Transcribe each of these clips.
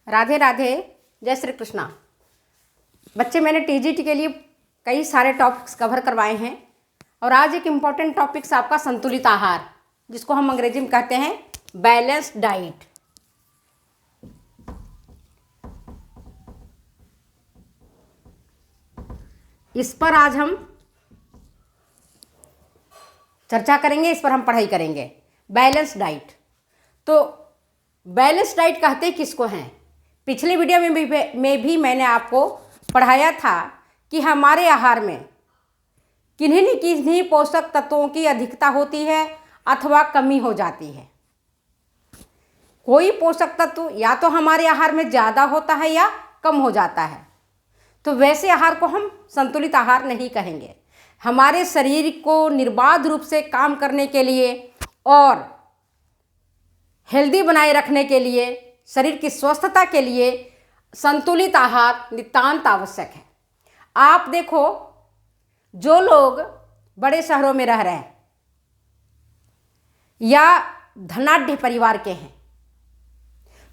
राधे राधे, जय श्री कृष्णा। बच्चे, मैंने टीजीटी के लिए कई सारे टॉपिक्स कवर करवाए हैं और आज एक इम्पॉर्टेंट टॉपिक्स आपका संतुलित आहार, जिसको हम अंग्रेजी में कहते हैं बैलेंस्ड डाइट। इस पर आज हम चर्चा करेंगे, इस पर हम पढ़ाई करेंगे। बैलेंस्ड डाइट, तो बैलेंस्ड डाइट कहते किसको हैं? पिछले वीडियो में भी मैंने आपको पढ़ाया था कि हमारे आहार में किन्हीं न किन्हीं पोषक तत्वों की अधिकता होती है अथवा कमी हो जाती है। कोई पोषक तत्व या तो हमारे आहार में ज़्यादा होता है या कम हो जाता है, तो वैसे आहार को हम संतुलित आहार नहीं कहेंगे। हमारे शरीर को निर्बाध रूप से काम करने के लिए और हेल्दी बनाए रखने के लिए, शरीर की स्वस्थता के लिए संतुलित आहार नितांत आवश्यक है। आप देखो, जो लोग बड़े शहरों में रह रहे हैं या धनाढ्य परिवार के हैं,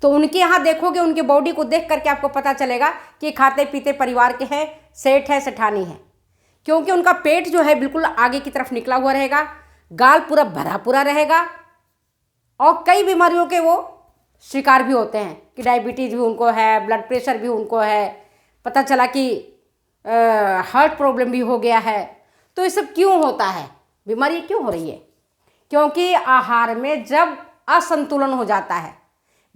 तो उनके यहाँ देखोगे, उनके बॉडी को देख करके आपको पता चलेगा कि खाते पीते परिवार के हैं, सेठ है, सेठानी है, क्योंकि उनका पेट जो है बिल्कुल आगे की तरफ निकला हुआ रहेगा, गाल पूरा भरा पूरा रहेगा और कई बीमारियों के वो शिकार भी होते हैं कि डायबिटीज़ भी उनको है, ब्लड प्रेशर भी उनको है, पता चला कि हार्ट प्रॉब्लम भी हो गया है। तो ये सब क्यों होता है? बीमारी क्यों हो रही है? क्योंकि आहार में जब असंतुलन हो जाता है,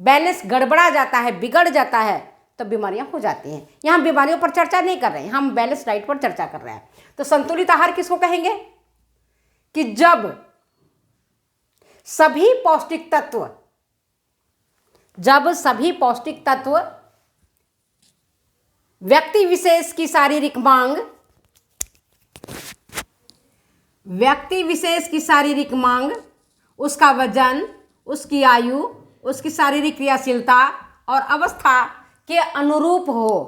बैलेंस गड़बड़ा जाता है, बिगड़ जाता है, तो बीमारियां हो जाती हैं। यहाँ बीमारियों पर चर्चा नहीं कर रहे हैं, हम बैलेंस डाइट पर चर्चा कर रहे हैं। तो संतुलित आहार किसको कहेंगे? कि जब सभी पौष्टिक तत्व व्यक्ति विशेष की शारीरिक मांग, उसका वजन, उसकी आयु, उसकी शारीरिक क्रियाशीलता और अवस्था के अनुरूप हो,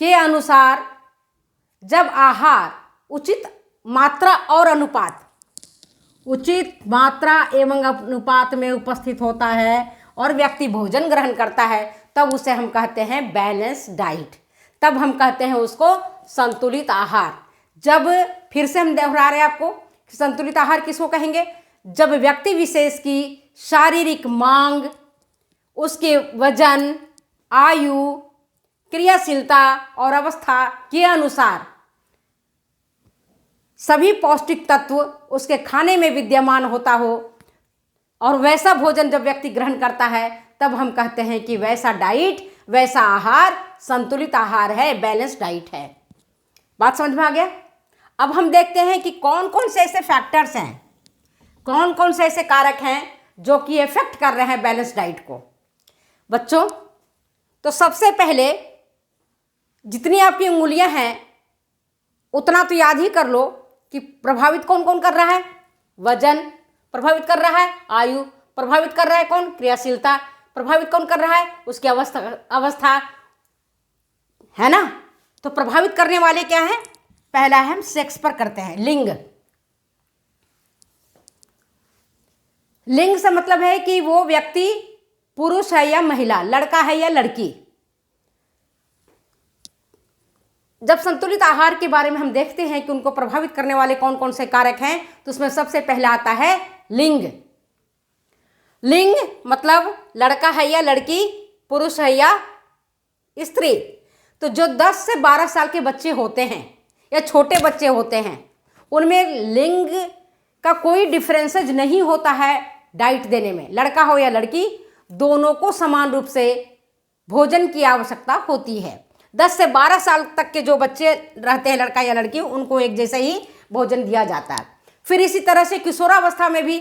के अनुसार जब आहार उचित मात्रा एवं अनुपात में उपस्थित होता है और व्यक्ति भोजन ग्रहण करता है, तब उसे हम कहते हैं बैलेंस डाइट। तब हम कहते हैं उसको संतुलित आहार। जब, फिर से हम दोहरा रहे हैं आपको, संतुलित आहार किसको कहेंगे? जब व्यक्ति विशेष की शारीरिक मांग, उसके वजन, आयु, क्रियाशीलता और अवस्था के अनुसार सभी पौष्टिक तत्व उसके खाने में विद्यमान होता हो और वैसा भोजन जब व्यक्ति ग्रहण करता है, तब हम कहते हैं कि वैसा डाइट, वैसा आहार संतुलित आहार है, बैलेंस डाइट है। बात समझ में आ गया? अब हम देखते हैं कि कौन कौन से ऐसे फैक्टर्स हैं, कौन कौन से ऐसे कारक हैं जो कि इफेक्ट कर रहे हैं बैलेंस डाइट को। बच्चों, तो सबसे पहले जितनी आपकी उंगलियां हैं उतना तो याद ही कर लो कि प्रभावित कौन कौन कर रहा है? वजन प्रभावित कर रहा है, आयु प्रभावित कर रहा है, कौन? क्रियाशीलता प्रभावित कौन कर रहा है? उसकी अवस्था है ना। तो प्रभावित करने वाले क्या है? पहला है, हम सेक्स पर करते हैं, लिंग। लिंग से मतलब है कि वो व्यक्ति पुरुष है या महिला, लड़का है या लड़की। जब संतुलित आहार के बारे में हम देखते हैं कि उनको प्रभावित करने वाले कौन कौन से कारक हैं, तो उसमें सबसे पहला आता है लिंग। लिंग मतलब लड़का है या लड़की, पुरुष है या स्त्री। तो जो 10 से 12 साल के बच्चे होते हैं या छोटे बच्चे होते हैं, उनमें लिंग का कोई डिफरेंसेज नहीं होता है डाइट देने में। लड़का हो या लड़की, दोनों को समान रूप से भोजन की आवश्यकता होती है। 10 से 12 साल तक के जो बच्चे रहते हैं, लड़का या लड़की, उनको एक जैसा ही भोजन दिया जाता है। फिर इसी तरह से किशोरावस्था में भी,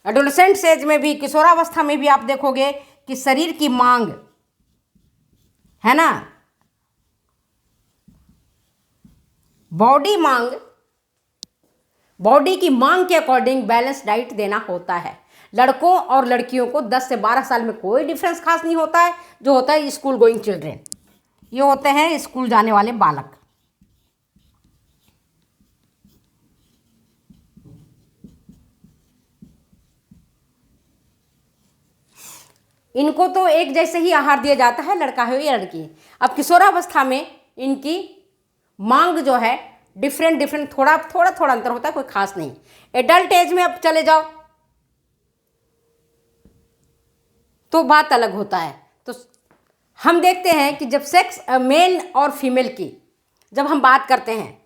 एडोलेसेंट एज में भी, किशोरावस्था में भी आप देखोगे कि शरीर की मांग है ना, बॉडी की मांग के अकॉर्डिंग बैलेंस डाइट देना होता है। लड़कों और लड़कियों को 10 से 12 साल में कोई डिफरेंस खास नहीं होता है। जो होता है स्कूल गोइंग चिल्ड्रेन, ये होते हैं स्कूल जाने वाले बालक। इनको तो एक जैसे ही आहार दिया जाता है, लड़का हो या लड़की। अब किशोरावस्था में इनकी मांग जो है डिफरेंट थोड़ा अंतर होता है, कोई खास नहीं। एडल्ट एज में अब चले जाओ तो बात अलग होता है। तो हम देखते हैं कि जब सेक्स मेल और फीमेल की जब हम बात करते हैं,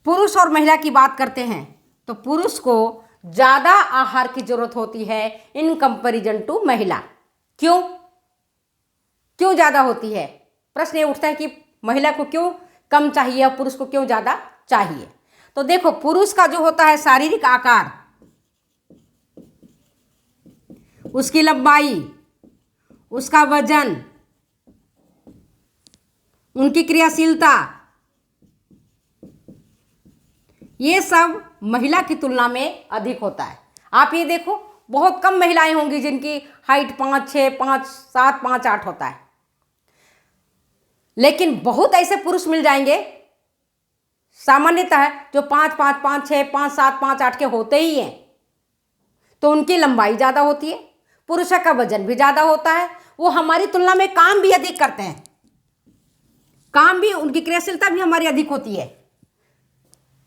पुरुष और महिला की बात करते हैं, तो पुरुष को ज़्यादा आहार की जरूरत होती है इन कंपैरिजन टू महिला। क्यों ज़्यादा होती है? प्रश्न ये उठता है कि महिला को क्यों कम चाहिए और पुरुष को क्यों ज़्यादा चाहिए। तो देखो, पुरुष का जो होता है शारीरिक आकार, उसकी लंबाई, उसका वजन, उनकी क्रियाशीलता, ये सब महिला की तुलना में अधिक होता है। आप ये देखो, बहुत कम महिलाएं होंगी जिनकी हाइट 5, 6, 5, 7, 5, 8 होता है, लेकिन बहुत ऐसे पुरुष मिल जाएंगे सामान्यतः जो 5, 5, 5, 6, 5, 7, 5, 8 के होते ही हैं। तो उनकी लंबाई ज़्यादा होती है, पुरुष का वजन भी ज़्यादा होता है, वो हमारी तुलना में काम भी अधिक करते हैं, काम भी, उनकी क्रियाशीलता भी हमारी अधिक होती है।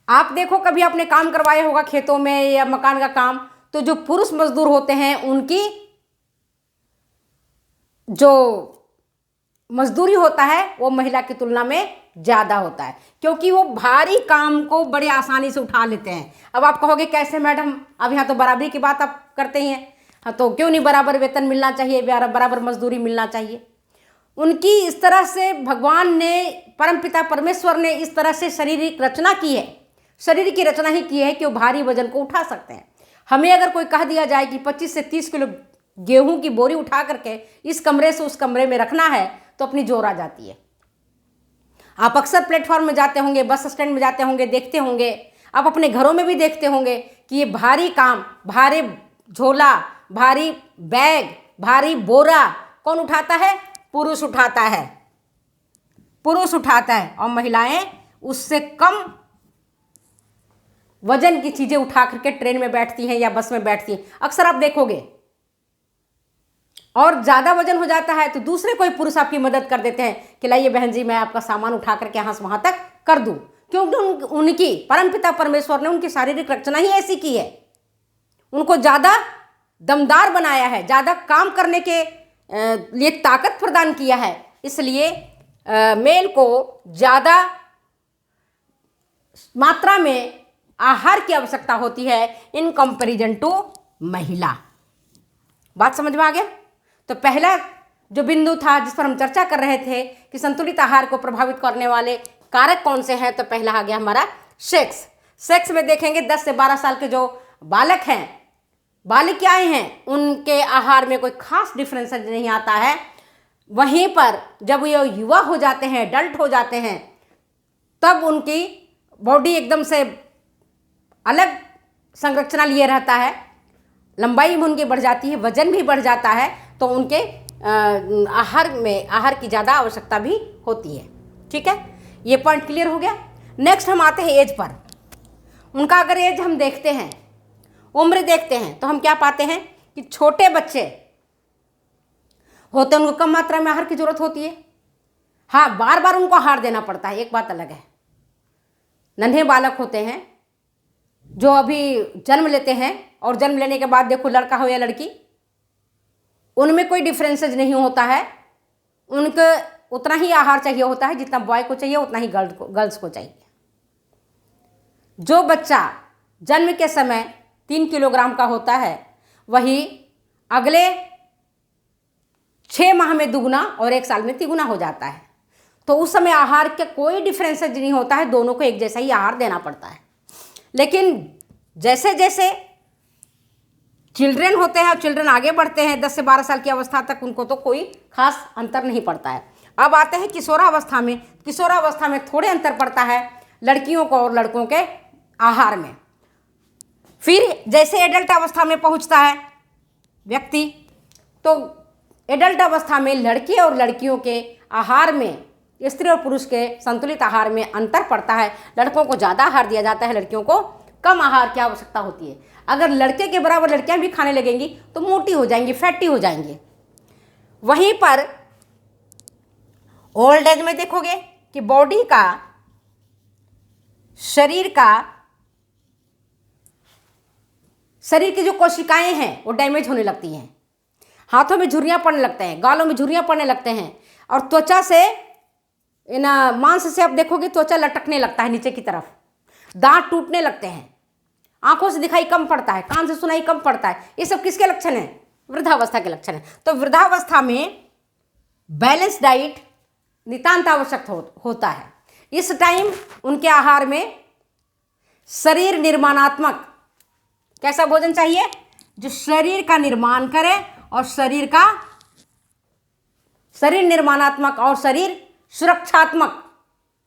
आप देखो, कभी आपने काम करवाया होगा खेतों में या मकान का काम, तो जो पुरुष मजदूर होते हैं उनकी जो मजदूरी होता है वो महिला की तुलना में ज़्यादा होता है, क्योंकि वो भारी काम को बड़े आसानी से उठा लेते हैं। अब आप कहोगे कैसे मैडम, अब यहाँ तो बराबरी की बात आप करते ही हैं। हाँ, तो क्यों नहीं बराबर वेतन मिलना चाहिए, बराबर मजदूरी मिलना चाहिए। उनकी इस तरह से भगवान ने, परमपिता परमेश्वर ने इस तरह से शारीरिक रचना की है, शरीर की रचना ही की है कि वो भारी वजन को उठा सकते हैं। हमें अगर कोई कह दिया जाए कि 25 से 30 किलो गेहूं की बोरी उठा करके इस कमरे से उस कमरे में रखना है, तो अपनी जोर आ जाती है। आप अक्सर प्लेटफॉर्म में जाते होंगे, बस स्टैंड में जाते होंगे, देखते होंगे, आप अपने घरों में भी देखते होंगे कि ये भारी काम, भारी झोला, भारी बैग, भारी बोरा कौन उठाता है? पुरुष उठाता है, पुरुष उठाता है, और महिलाएं उससे कम वजन की चीजें उठा करके ट्रेन में बैठती हैं या बस में बैठती हैं, अक्सर आप देखोगे। और ज़्यादा वजन हो जाता है तो दूसरे कोई पुरुष आपकी मदद कर देते हैं कि लाइए बहन जी, मैं आपका सामान उठा करके यहाँ से वहाँ तक कर दूँ, क्योंकि उनकी परमपिता परमेश्वर ने उनकी शारीरिक रचना ही ऐसी की है, उनको ज़्यादा दमदार बनाया है, ज़्यादा काम करने के लिए ताकत प्रदान किया है। इसलिए मेल को ज़्यादा मात्रा में आहार की आवश्यकता होती है इन कंपैरिजन टू महिला। बात समझ में आ गया? तो पहला जो बिंदु था जिस पर हम चर्चा कर रहे थे कि संतुलित आहार को प्रभावित करने वाले कारक कौन से हैं, तो पहला आ गया हमारा सेक्स। सेक्स में देखेंगे 10 से 12 साल के जो बालक हैं, बालिकाएं हैं, उनके आहार में कोई खास डिफरेंस नहीं आता है। वहीं पर जब ये युवा हो जाते हैं, एडल्ट हो जाते हैं, तब उनकी बॉडी एकदम से अलग संरचना लिए रहता है, लंबाई भी उनकी बढ़ जाती है, वजन भी बढ़ जाता है, तो उनके आहार की ज़्यादा आवश्यकता भी होती है। ठीक है, ये पॉइंट क्लियर हो गया। नेक्स्ट हम आते हैं एज पर। उनका अगर एज हम देखते हैं, उम्र देखते हैं, तो हम क्या पाते हैं कि छोटे बच्चे होते हैं, उनको कम मात्रा में आहार की जरूरत होती है। हाँ, बार बार उनको आहार देना पड़ता है, एक बात अलग है। नन्हे बालक होते हैं जो अभी जन्म लेते हैं, और जन्म लेने के बाद देखो लड़का हो या लड़की, उनमें कोई डिफरेंसेज नहीं होता है, उनको उतना ही आहार चाहिए होता है जितना बॉय को चाहिए, उतना ही गर्ल्स को चाहिए। जो बच्चा जन्म के समय 3 किलोग्राम का होता है, वही अगले 6 माह में दुगुना और 1 साल में तिगुना हो जाता है। तो उस समय आहार के कोई डिफरेंसेज नहीं होता है, दोनों को एक जैसा ही आहार देना पड़ता है। लेकिन जैसे जैसे चिल्ड्रेन होते हैं, चिल्ड्रेन आगे बढ़ते हैं 10 से 12 साल की अवस्था तक, उनको तो कोई खास अंतर नहीं पड़ता है। अब आते हैं किशोरावस्था में। किशोरावस्था में थोड़े अंतर पड़ता है लड़कियों को और लड़कों के आहार में। फिर जैसे एडल्ट अवस्था में पहुंचता है व्यक्ति, तो एडल्ट अवस्था में लड़के और लड़कियों के आहार में, स्त्री और पुरुष के संतुलित आहार में अंतर पड़ता है। लड़कों को ज़्यादा आहार दिया जाता है, लड़कियों को कम आहार की आवश्यकता होती है। अगर लड़के के बराबर लड़कियां भी खाने लगेंगी तो मोटी हो जाएंगी, फैटी हो जाएंगी। वहीं पर ओल्ड एज में देखोगे कि बॉडी का, शरीर की जो कोशिकाएं हैं वो डैमेज होने लगती हैं, हाथों में झुर्रियां पड़ने लगते हैं, गालों में झुर्रियां पड़ने लगते हैं, और त्वचा से मांस से आप देखोगे त्वचा लटकने लगता है नीचे की तरफ, दांत टूटने लगते हैं, आंखों से दिखाई कम पड़ता है, कान से सुनाई कम पड़ता है। ये सब किसके लक्षण हैं? वृद्धावस्था के लक्षण है। तो वृद्धावस्था में बैलेंस डाइट नितांत आवश्यक होता है। इस टाइम उनके आहार में शरीर निर्माणात्मक कैसा भोजन चाहिए? जो शरीर का निर्माण करे और शरीर निर्माणात्मक और शरीर सुरक्षात्मक,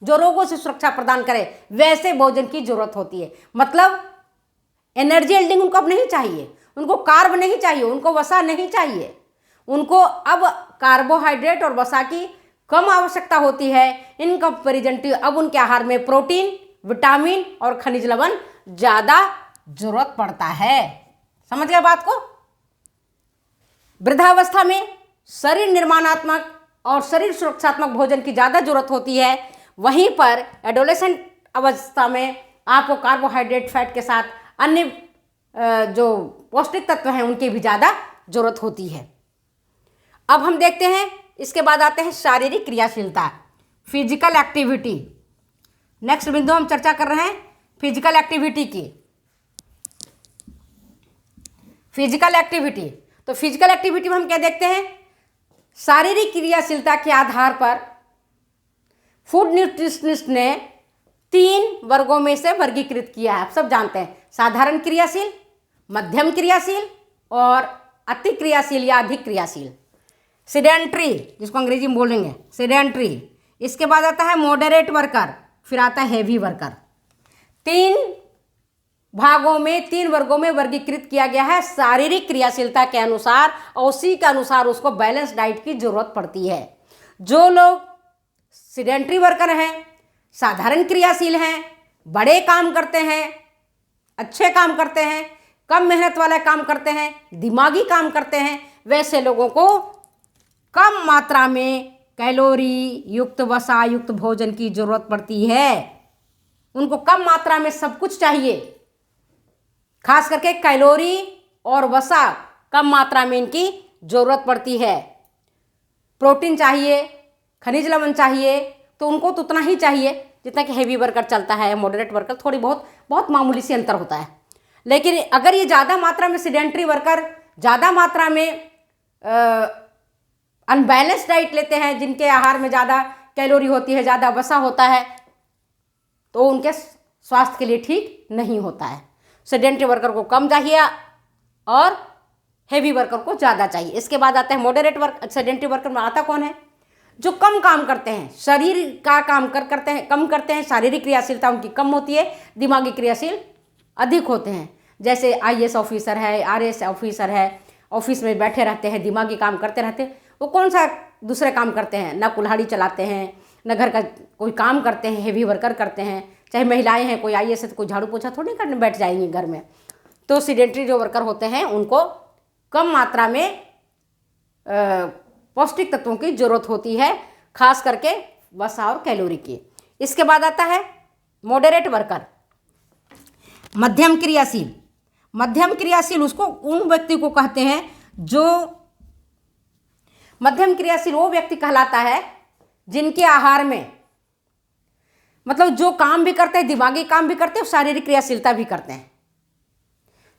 जो रोगों से सुरक्षा प्रदान करे, वैसे भोजन की जरूरत होती है। मतलब एनर्जी एल्डिंग उनको अब नहीं चाहिए, उनको कार्ब नहीं चाहिए, उनको वसा नहीं चाहिए, उनको अब कार्बोहाइड्रेट और वसा की कम आवश्यकता होती है। इन कंपेरिजन टू अब उनके आहार में प्रोटीन, विटामिन और खनिज लवण ज़्यादा जरूरत पड़ता है। समझ गए बात को? वृद्धावस्था में शरीर निर्माणात्मक और शरीर सुरक्षात्मक भोजन की ज़्यादा जरूरत होती है। वहीं पर एडोलेसेंट अवस्था में आपको कार्बोहाइड्रेट, फैट के साथ अन्य जो पौष्टिक तत्व हैं उनकी भी ज़्यादा जरूरत होती है। अब हम देखते हैं, इसके बाद आते हैं शारीरिक क्रियाशीलता, फिजिकल एक्टिविटी। नेक्स्ट बिंदु हम चर्चा कर रहे हैं फिजिकल एक्टिविटी की। फिजिकल एक्टिविटी, तो फिजिकल एक्टिविटी में हम क्या देखते हैं? शारीरिक क्रियाशीलता के आधार पर फूड न्यूट्रिशनिस्ट ने 3 वर्गों में से वर्गीकृत किया है। आप सब जानते हैं, साधारण क्रियाशील, मध्यम क्रियाशील और अति क्रियाशील या अधिक क्रियाशील। सेडेंट्री, जिसको अंग्रेजी में बोलेंगे सेडेंट्री। इसके बाद आता है मॉडरेट वर्कर, फिर आता है हेवी वर्कर। 3 भागों में, 3 वर्गों में वर्गीकृत किया गया है शारीरिक क्रियाशीलता के अनुसार, और उसी के अनुसार उसको बैलेंस डाइट की जरूरत पड़ती है। जो लोग सेडेंट्री वर्कर हैं, साधारण क्रियाशील हैं, बड़े काम करते हैं, अच्छे काम करते हैं, कम मेहनत वाला काम करते हैं, दिमागी काम करते हैं, वैसे लोगों को कम मात्रा में कैलोरी युक्त, वसा युक्त भोजन की जरूरत पड़ती है। उनको कम मात्रा में सब कुछ चाहिए, खास करके कैलोरी और वसा कम मात्रा में इनकी जरूरत पड़ती है। प्रोटीन चाहिए, खनिज लवण चाहिए, तो उनको तो उतना ही चाहिए जितना कि हेवी वर्कर चलता है। मॉडरेट वर्कर थोड़ी बहुत मामूली सी अंतर होता है। लेकिन अगर ये ज़्यादा मात्रा में सेडेंट्री वर्कर ज़्यादा मात्रा में अनबैलेंस डाइट लेते हैं, जिनके आहार में ज़्यादा कैलोरी होती है, ज़्यादा वसा होता है, तो उनके स्वास्थ्य के लिए ठीक नहीं होता है। सेडेंट्री वर्कर को कम चाहिए और हेवी वर्कर को ज़्यादा चाहिए। इसके बाद आता है मॉडरेट वर्क। सेडेंट्री वर्कर में आता कौन है? जो कम काम करते हैं, शरीर का काम करते हैं, कम करते हैं, शारीरिक क्रियाशीलता उनकी कम होती है, दिमागी क्रियाशील अधिक होते हैं। जैसे IAS ऑफिसर है, RS ऑफिसर है, ऑफिस में बैठे रहते हैं, दिमागी काम करते रहते हैं। वो कौन सा दूसरे काम करते हैं? ना कुल्हाड़ी चलाते हैं, ना घर का कोई काम करते हैं, हेवी वर्कर करते हैं। चाहे महिलाएं हैं, कोई IAS है तो कोई झाड़ू पोछा थोड़ी करने बैठ जाएंगी घर में। तो सेडेंट्री जो वर्कर होते हैं उनको कम मात्रा में पौष्टिक तत्वों की जरूरत होती है, खास करके वसा और कैलोरी की। इसके बाद आता है मॉडरेट वर्कर, मध्यम क्रियाशील। मध्यम क्रियाशील उसको उन व्यक्ति को कहते हैं जो मध्यम क्रियाशील वो व्यक्ति कहलाता है जिनके आहार में, मतलब जो काम भी करते हैं, दिमागी काम भी करते हैं और शारीरिक क्रियाशीलता भी करते हैं,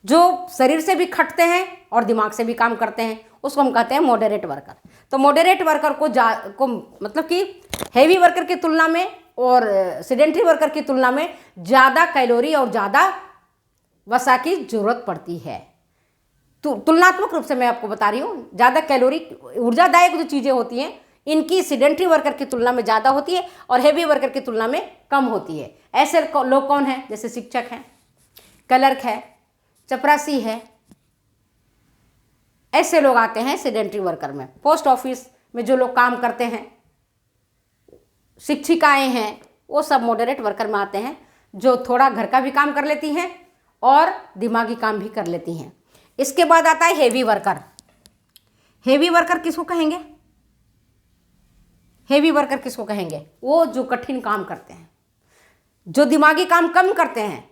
जो शरीर से भी खटते हैं और दिमाग से भी काम करते हैं, उसको हम कहते हैं मॉडरेट वर्कर। तो मॉडरेट वर्कर को मतलब कि हेवी वर्कर की तुलना में और सेडेंट्री वर्कर की तुलना में ज़्यादा कैलोरी और ज़्यादा वसा की जरूरत पड़ती है। तुलनात्मक रूप से मैं आपको बता रही हूँ, ज़्यादा कैलोरी, ऊर्जादायक जो चीज़ें होती हैं इनकी सेडेंट्री वर्कर की तुलना में ज़्यादा होती है और हेवी वर्कर की तुलना में कम होती है। ऐसे लोग कौन हैं? जैसे शिक्षक हैं, क्लर्क है, चपरासी है, ऐसे लोग आते हैं सेडेंट्री वर्कर में। पोस्ट ऑफिस में जो लोग काम करते हैं, शिक्षिकाएं हैं, वो सब मॉडरेट वर्कर में आते हैं, जो थोड़ा घर का भी काम कर लेती हैं और दिमागी काम भी कर लेती हैं। इसके बाद आता है हेवी वर्कर। हेवी वर्कर किसको कहेंगे? हेवी वर्कर किसको कहेंगे? वो जो कठिन काम करते हैं, जो दिमागी काम कम करते हैं,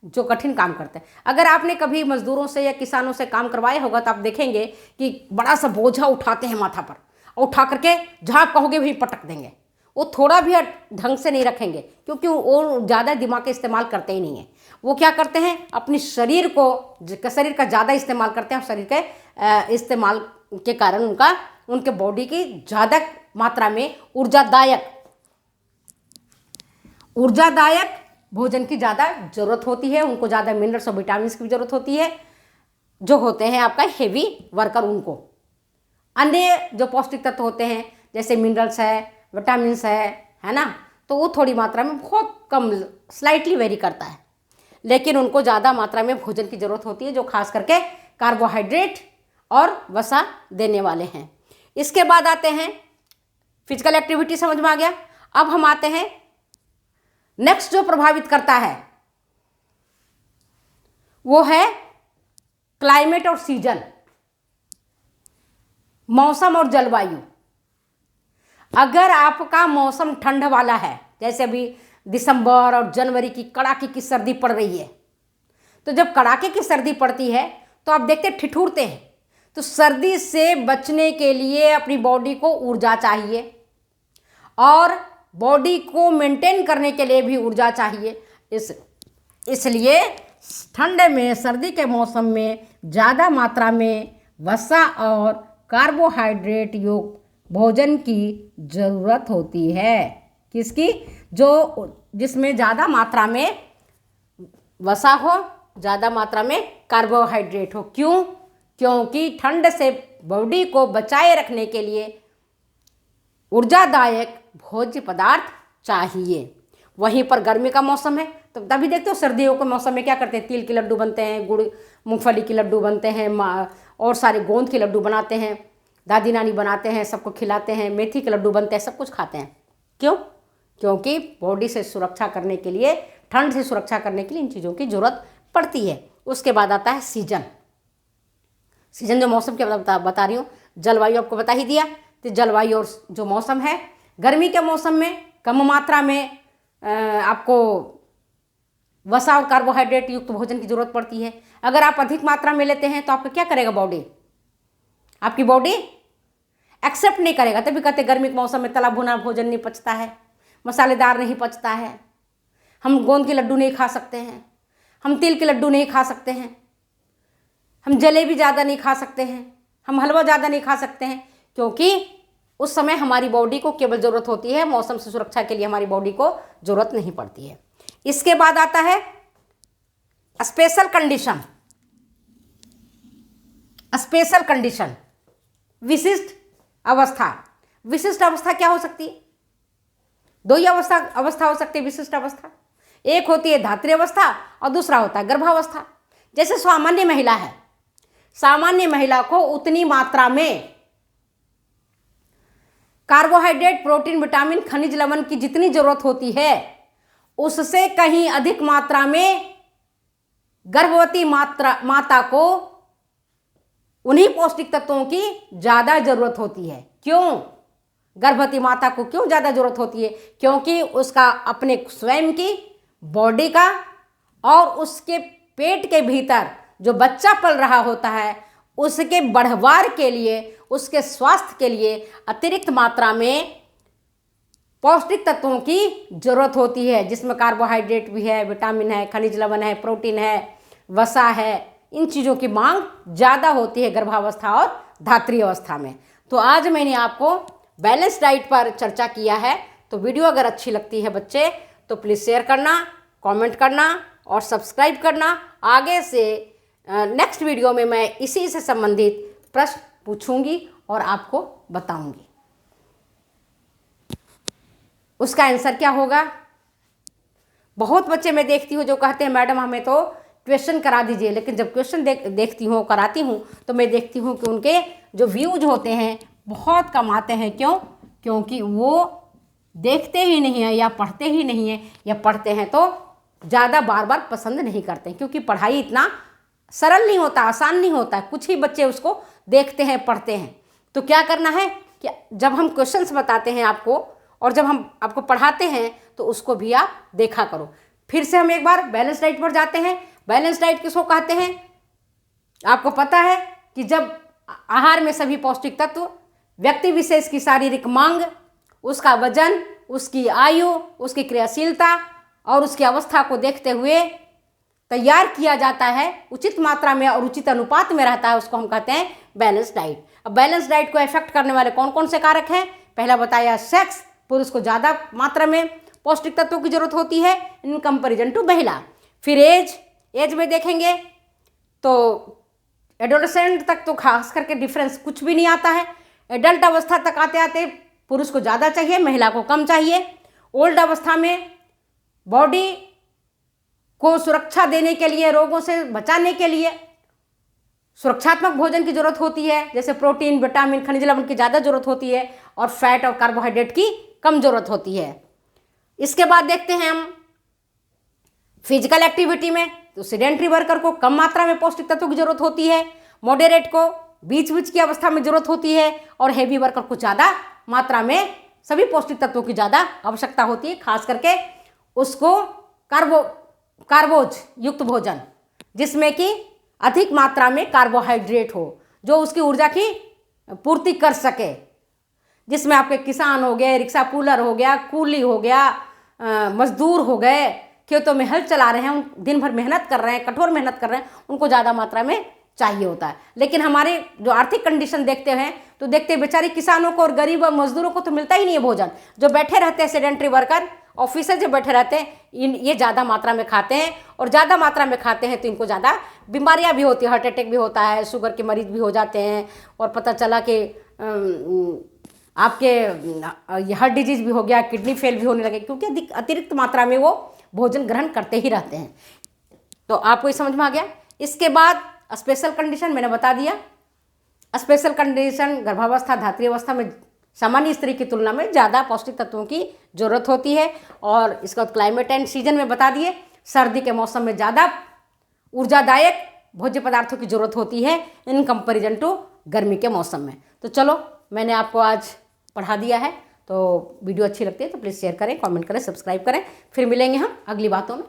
जो कठिन काम करते हैं। अगर आपने कभी मजदूरों से या किसानों से काम करवाया होगा तो आप देखेंगे कि बड़ा सा बोझा उठाते हैं माथा पर, और उठा करके जहाँ कहोगे वहीं पटक देंगे। वो थोड़ा भी ढंग से नहीं रखेंगे, क्योंकि वो ज़्यादा दिमाग का इस्तेमाल करते ही नहीं है। वो क्या करते हैं, अपने शरीर का ज़्यादा इस्तेमाल करते हैं। शरीर के इस्तेमाल के कारण उनके बॉडी की ज़्यादा मात्रा में ऊर्जादायक भोजन की ज़्यादा ज़रूरत होती है। उनको ज़्यादा मिनरल्स और विटामिन की भी ज़रूरत होती है, जो होते हैं आपका हेवी वर्कर। उनको अन्य जो पौष्टिक तत्व होते हैं जैसे मिनरल्स है, विटामिन है ना, तो वो थोड़ी मात्रा में, बहुत कम, स्लाइटली वेरी करता है, लेकिन उनको ज़्यादा मात्रा में भोजन की ज़रूरत होती है, जो खास करके कार्बोहाइड्रेट और वसा देने वाले हैं। इसके बाद आते हैं फिजिकल एक्टिविटी, समझ में आ गया। अब हम आते हैं नेक्स्ट जो प्रभावित करता है वो है क्लाइमेट और सीजन, मौसम और जलवायु। अगर आपका मौसम ठंड वाला है, जैसे अभी दिसंबर और जनवरी की कड़ाके की सर्दी पड़ रही है, तो जब कड़ाके की सर्दी पड़ती है तो आप देखते ठिठुरते हैं। तो सर्दी से बचने के लिए अपनी बॉडी को ऊर्जा चाहिए, और बॉडी को मेंटेन करने के लिए भी ऊर्जा चाहिए। इसलिए ठंड में, सर्दी के मौसम में ज़्यादा मात्रा में वसा और कार्बोहाइड्रेट युक्त भोजन की ज़रूरत होती है। किसकी? जिसमें ज़्यादा मात्रा में वसा हो, ज़्यादा मात्रा में कार्बोहाइड्रेट हो। क्यों? क्योंकि ठंड से बॉडी को बचाए रखने के लिए ऊर्जादायक भोज्य पदार्थ चाहिए। वहीं पर गर्मी का मौसम है तो तभी देखते हो सर्दियों के मौसम में क्या करते हैं, तिल के लड्डू बनते हैं, गुड़ मूंगफली के लड्डू बनते हैं, और सारे गोंद के लड्डू बनाते हैं, दादी नानी बनाते हैं, सबको खिलाते हैं, मेथी के लड्डू बनते हैं, सब कुछ खाते हैं। क्यों? क्योंकि बॉडी से सुरक्षा करने के लिए, ठंड से सुरक्षा करने के लिए इन चीज़ों की ज़रूरत पड़ती है। उसके बाद आता है सीजन। सीजन जो मौसम के बता रही हूँ, जलवायु आपको बता ही दिया। तो जलवायु और जो मौसम है, गर्मी के मौसम में कम मात्रा में आपको वसा और कार्बोहाइड्रेट युक्त भोजन की ज़रूरत पड़ती है। अगर आप अधिक मात्रा में लेते हैं तो आपका क्या करेगा बॉडी? आपकी बॉडी एक्सेप्ट नहीं करेगा। तभी कहते गर्मी के मौसम में तला भुना भोजन नहीं पचता है, मसालेदार नहीं पचता है, हम गोंद के लड्डू नहीं खा सकते हैं, हम तिल के लड्डू नहीं खा सकते हैं, हम जलेबी ज़्यादा नहीं खा सकते हैं, हम हलवा ज़्यादा नहीं खा सकते हैं, क्योंकि उस समय हमारी बॉडी को केवल ज़रूरत होती है, मौसम से सुरक्षा के लिए हमारी बॉडी को ज़रूरत नहीं पड़ती है। इसके बाद आता है स्पेशल कंडीशन। स्पेशल कंडीशन, विशिष्ट अवस्था। विशिष्ट अवस्था क्या हो सकती है? दो ही अवस्था हो सकती है विशिष्ट अवस्था। एक होती है धात्री अवस्था और दूसरा होता है गर्भावस्था। जैसे सामान्य महिला है, सामान्य महिला को उतनी मात्रा में कार्बोहाइड्रेट, प्रोटीन, विटामिन, खनिज लवण की जितनी जरूरत होती है उससे कहीं अधिक मात्रा में गर्भवती माता को उन्हीं पौष्टिक तत्वों की ज़्यादा ज़रूरत होती है। क्यों? गर्भवती माता को क्यों ज़्यादा ज़रूरत होती है? क्योंकि उसका अपने स्वयं की बॉडी का और उसके पेट के भीतर जो बच्चा पल रहा होता है उसके बढ़वार के लिए, उसके स्वास्थ्य के लिए अतिरिक्त मात्रा में पौष्टिक तत्वों की ज़रूरत होती है, जिसमें कार्बोहाइड्रेट भी है, विटामिन है, खनिज लवण है, प्रोटीन है, वसा है। इन चीज़ों की मांग ज़्यादा होती है गर्भावस्था और धात्री अवस्था में। तो आज मैंने आपको बैलेंस डाइट पर चर्चा किया है। तो वीडियो अगर अच्छी लगती है बच्चे तो प्लीज़ शेयर करना, कमेंट करना और सब्सक्राइब करना। आगे से नेक्स्ट वीडियो में मैं इसी से संबंधित प्रश्न पूछूंगी और आपको बताऊंगी उसका आंसर क्या होगा। बहुत बच्चे मैं देखती हूँ जो कहते हैं मैडम हमें तो क्वेश्चन करा दीजिए, लेकिन जब क्वेश्चन देखती हूँ, कराती हूँ, तो मैं देखती हूँ कि उनके जो व्यूज होते हैं बहुत कम आते हैं। क्यों? क्योंकि वो देखते ही नहीं है या पढ़ते ही नहीं है, या पढ़ते हैं तो ज़्यादा बार बार पसंद नहीं करते हैं, क्योंकि पढ़ाई इतना सरल नहीं होता, आसान नहीं होता, कुछ ही बच्चे उसको देखते हैं, पढ़ते हैं। तो क्या करना है कि जब हम क्वेश्चंस बताते हैं आपको और जब हम आपको पढ़ाते हैं तो उसको भी आप देखा करो। फिर से हम एक बार बैलेंस डाइट पर जाते हैं। बैलेंस डाइट किसको कहते हैं? आपको पता है कि जब आहार में सभी पौष्टिक तत्व, व्यक्ति विशेष की शारीरिक मांग, उसका वजन, उसकी आयु, उसकी क्रियाशीलता और उसकी अवस्था को देखते हुए तैयार किया जाता है, उचित मात्रा में और उचित अनुपात में रहता है, उसको हम कहते हैं बैलेंस डाइट। अब बैलेंस डाइट को इफेक्ट करने वाले कौन कौन से कारक हैं? पहला बताया सेक्स, पुरुष को ज़्यादा मात्रा में पौष्टिक तत्वों की जरूरत होती है इन कंपेरिजन टू महिला। फिर एज में देखेंगे तो एडोलेसेंट तक तो खास करके डिफरेंस कुछ भी नहीं आता है। एडल्ट अवस्था तक आते आते पुरुष को ज़्यादा चाहिए, महिला को कम चाहिए। ओल्ड अवस्था में बॉडी को सुरक्षा देने के लिए, रोगों से बचाने के लिए सुरक्षात्मक भोजन की जरूरत होती है, जैसे प्रोटीन, विटामिन, खनिज लवण की ज़्यादा जरूरत होती है और फैट और कार्बोहाइड्रेट की कम जरूरत होती है। इसके बाद देखते हैं हम फिजिकल एक्टिविटी में, तो सेडेंट्री वर्कर को कम मात्रा में पौष्टिक तत्वों की जरूरत होती है, मॉडरेट को बीच बीच की अवस्था में जरूरत होती है और हेवी वर्कर को ज़्यादा मात्रा में सभी पौष्टिक तत्वों की ज़्यादा आवश्यकता होती है, खास करके उसको कार्बोज युक्त भोजन जिसमें कि अधिक मात्रा में कार्बोहाइड्रेट हो, जो उसकी ऊर्जा की पूर्ति कर सके, जिसमें आपके किसान हो गए, रिक्शा पुलर हो गया, कूली हो गया, मजदूर हो गए, खेतों में हल चला रहे हैं, दिन भर मेहनत कर रहे हैं, कठोर मेहनत कर रहे हैं, उनको ज़्यादा मात्रा में चाहिए होता है। लेकिन हमारे जो आर्थिक कंडीशन देखते हैं तो देखते हैं बेचारे किसानों को और गरीब और मजदूरों को तो मिलता ही नहीं है भोजन। जो बैठे रहते हैं सेडेंट्री वर्कर, ऑफिसर जो बैठे रहते हैं, ये ज़्यादा मात्रा में खाते हैं और ज़्यादा मात्रा में खाते हैं तो इनको ज़्यादा बीमारियां भी होती है, हार्ट अटैक भी होता है, शुगर के मरीज भी हो जाते हैं और पता चला कि आपके हार्ट डिजीज भी हो गया, किडनी फेल भी होने लगे, क्योंकि अतिरिक्त मात्रा में वो भोजन ग्रहण करते ही रहते हैं। तो आपको ये समझ में आ गया। इसके बाद स्पेशल कंडीशन मैंने बता दिया। स्पेशल कंडीशन गर्भावस्था, धात्री अवस्था में सामान्य स्त्री की तुलना में ज़्यादा पौष्टिक तत्वों की जरूरत होती है। और इसका क्लाइमेट एंड सीजन में बता दिए, सर्दी के मौसम में ज़्यादा ऊर्जादायक भोज्य पदार्थों की जरूरत होती है इन कंपेरिजन टू गर्मी के मौसम में। तो चलो, मैंने आपको आज पढ़ा दिया है। तो वीडियो अच्छी लगती है तो प्लीज़ शेयर करें, कमेंट करें, सब्सक्राइब करें। फिर मिलेंगे हम अगली बातों में।